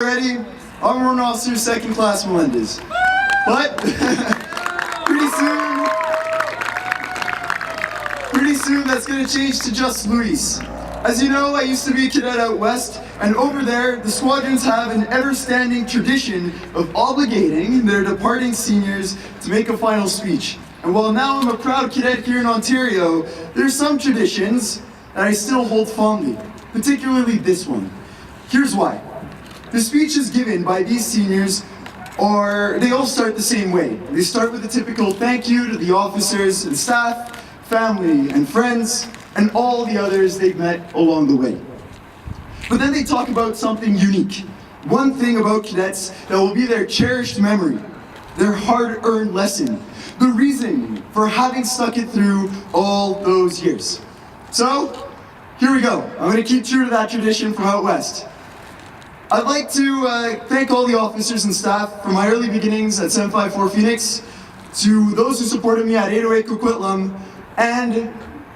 Ready? I'm Warrant Officer Second Class Melendez. But pretty soon that's gonna change to just Luis. As you know, I used to be a cadet out west, and over there, the squadrons have an ever-standing tradition of obligating their departing seniors to make a final speech. And while now I'm a proud cadet here in Ontario, there's some traditions that I still hold fondly, particularly this one. Here's why. The speeches given by these seniors they all start the same way. They start with a typical thank you to the officers and staff, family and friends, and all the others they've met along the way. But then they talk about something unique. One thing about cadets that will be their cherished memory, their hard-earned lesson, the reason for having stuck it through all those years. So, here we go. I'm gonna keep true to that tradition from out west. I'd like to thank all the officers and staff from my early beginnings at 754 Phoenix, to those who supported me at 808 Coquitlam, and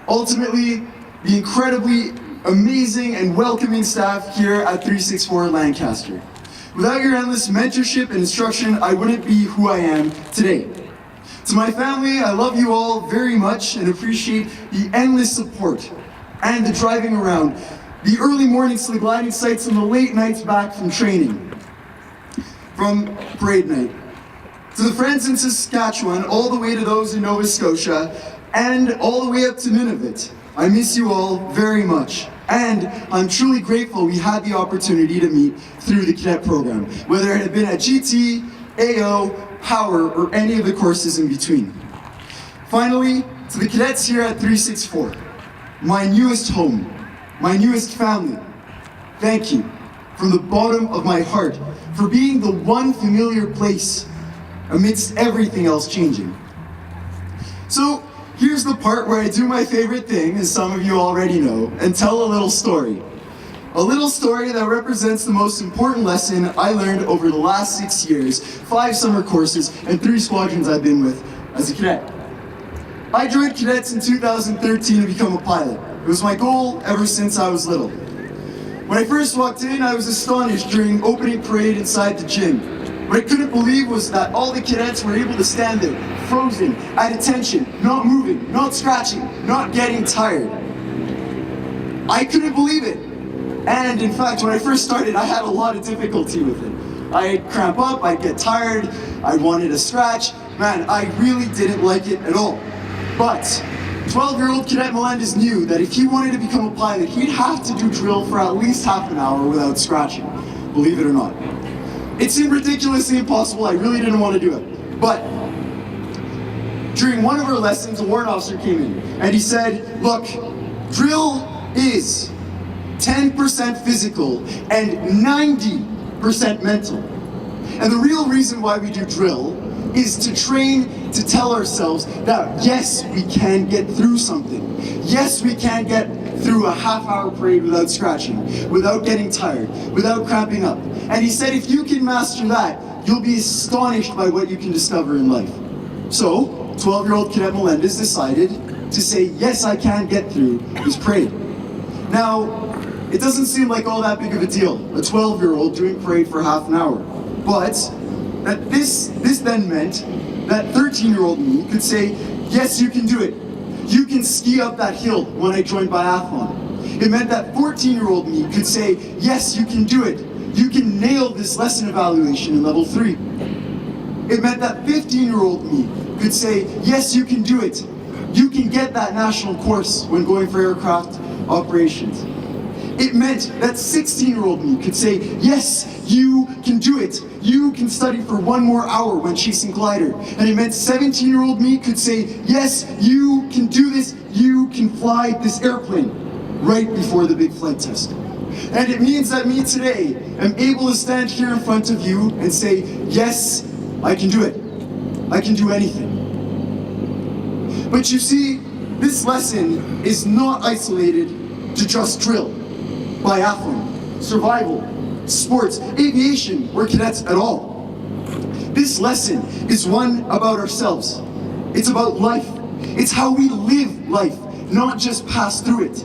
ultimately the incredibly amazing and welcoming staff here at 364 Lancaster. Without your endless mentorship and instruction, I wouldn't be who I am today. To my family, I love you all very much and appreciate the endless support and the driving around, the early mornings to the gliding sites and the late nights back from training, from parade night. To the friends in Saskatchewan, all the way to those in Nova Scotia, and all the way up to Nunavut, I miss you all very much. And I'm truly grateful we had the opportunity to meet through the cadet program, whether it had been at GT, AO, Power, or any of the courses in between. Finally, to the cadets here at 364, my newest home, my newest family, thank you from the bottom of my heart for being the one familiar place amidst everything else changing. So here's the part where I do my favorite thing, as some of you already know, and tell a little story. A little story that represents the most important lesson I learned over the last 6 years, 5 summer courses, and 3 squadrons I've been with as a cadet. I joined cadets in 2013 to become a pilot. It was my goal ever since I was little. When I first walked in, I was astonished during opening parade inside the gym. What I couldn't believe was that all the cadets were able to stand there, frozen, at attention, not moving, not scratching, not getting tired. I couldn't believe it. And in fact, when I first started, I had a lot of difficulty with it. I'd cramp up, I'd get tired, I wanted to scratch. Man, I really didn't like it at all. But 12-year-old Cadet Melendez knew that if he wanted to become a pilot, he'd have to do drill for at least half an hour without scratching, believe it or not. It seemed ridiculously impossible, I really didn't want to do it. But during one of our lessons, a warrant officer came in, and he said, look, drill is 10% physical and 90% mental. And the real reason why we do drill is to train to tell ourselves that yes, we can get through something. Yes, we can get through a half-hour parade without scratching, without getting tired, without cramping up. And he said if you can master that, you'll be astonished by what you can discover in life. So, 12-year-old Cadet Melendez decided to say, yes, I can get through this parade. Now, it doesn't seem like all that big of a deal, a 12-year-old doing parade for half an hour. But that this then meant that 13-year-old me could say, yes, you can do it. You can ski up that hill when I joined biathlon. It meant that 14-year-old me could say, yes, you can do it. You can nail this lesson evaluation in level 3. It meant that 15-year-old me could say, yes, you can do it. You can get that national course when going for aircraft operations. It meant that 16-year-old me could say, yes, you can do it. You can study for 1 more hour when chasing glider. And it meant 17-year-old me could say, yes, you can do this. You can fly this airplane right before the big flight test. And it means that me today am able to stand here in front of you and say, yes, I can do it. I can do anything. But you see, this lesson is not isolated to just drill, biathlon, survival, sports, aviation, or cadets at all. This lesson is one about ourselves. It's about life. It's how we live life, not just pass through it.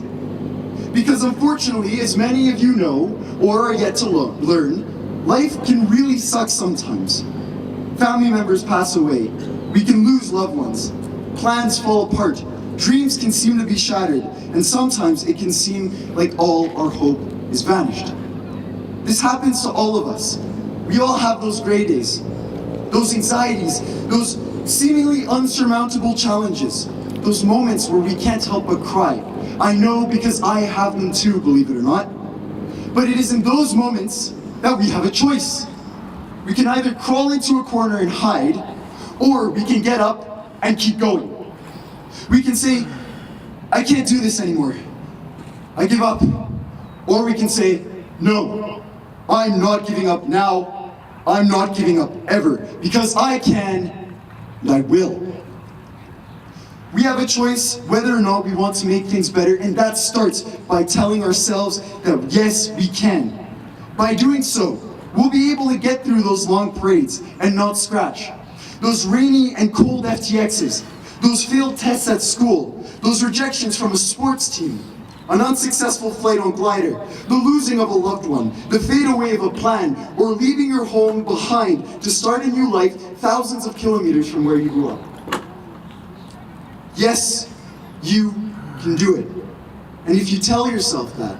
Because unfortunately, as many of you know, or are yet to learn, Life can really suck sometimes. Family members pass away. We can lose loved ones. Plans fall apart. Dreams can seem to be shattered. And sometimes it can seem like all our hope is vanished. This happens to all of us. We all have those gray days, those anxieties, those seemingly unsurmountable challenges, those moments where we can't help but cry. I know because I have them too, believe it or not. But it is in those moments that we have a choice. We can either crawl into a corner and hide, or we can get up and keep going. We can say, I can't do this anymore. I give up. Or we can say, no, I'm not giving up now. I'm not giving up ever, because I can and I will. We have a choice whether or not we want to make things better, and that starts by telling ourselves that yes, we can. By doing so, we'll be able to get through those long parades and not scratch. Those rainy and cold FTXs, those failed tests at school, those rejections from a sports team, an unsuccessful flight on glider, the losing of a loved one, the fade away of a plan, or leaving your home behind to start a new life thousands of kilometers from where you grew up. Yes, you can do it. And if you tell yourself that,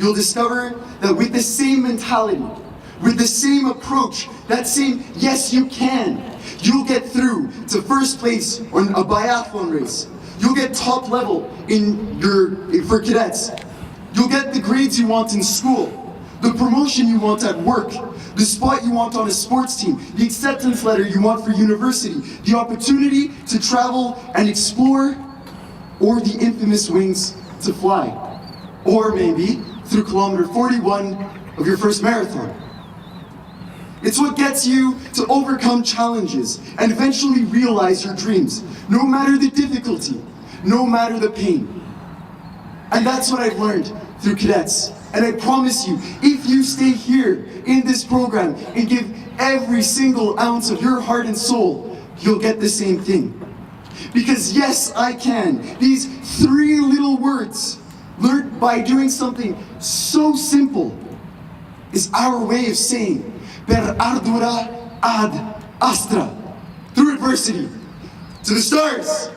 you'll discover that with the same mentality, with the same approach, that same yes you can, you'll get through to first place on a biathlon race. You'll get top level for cadets. You'll get the grades you want in school, the promotion you want at work, the spot you want on a sports team, the acceptance letter you want for university, the opportunity to travel and explore, or the infamous wings to fly. Or maybe through kilometer 41 of your first marathon. It's what gets you to overcome challenges and eventually realize your dreams, no matter the difficulty, no matter the pain. And that's what I've learned through Cadets. And I promise you, if you stay here in this program and give every single ounce of your heart and soul, you'll get the same thing. Because yes, I can. These 3 little words, learned by doing something so simple, is our way of saying, per ardura ad astra, through adversity, to the stars.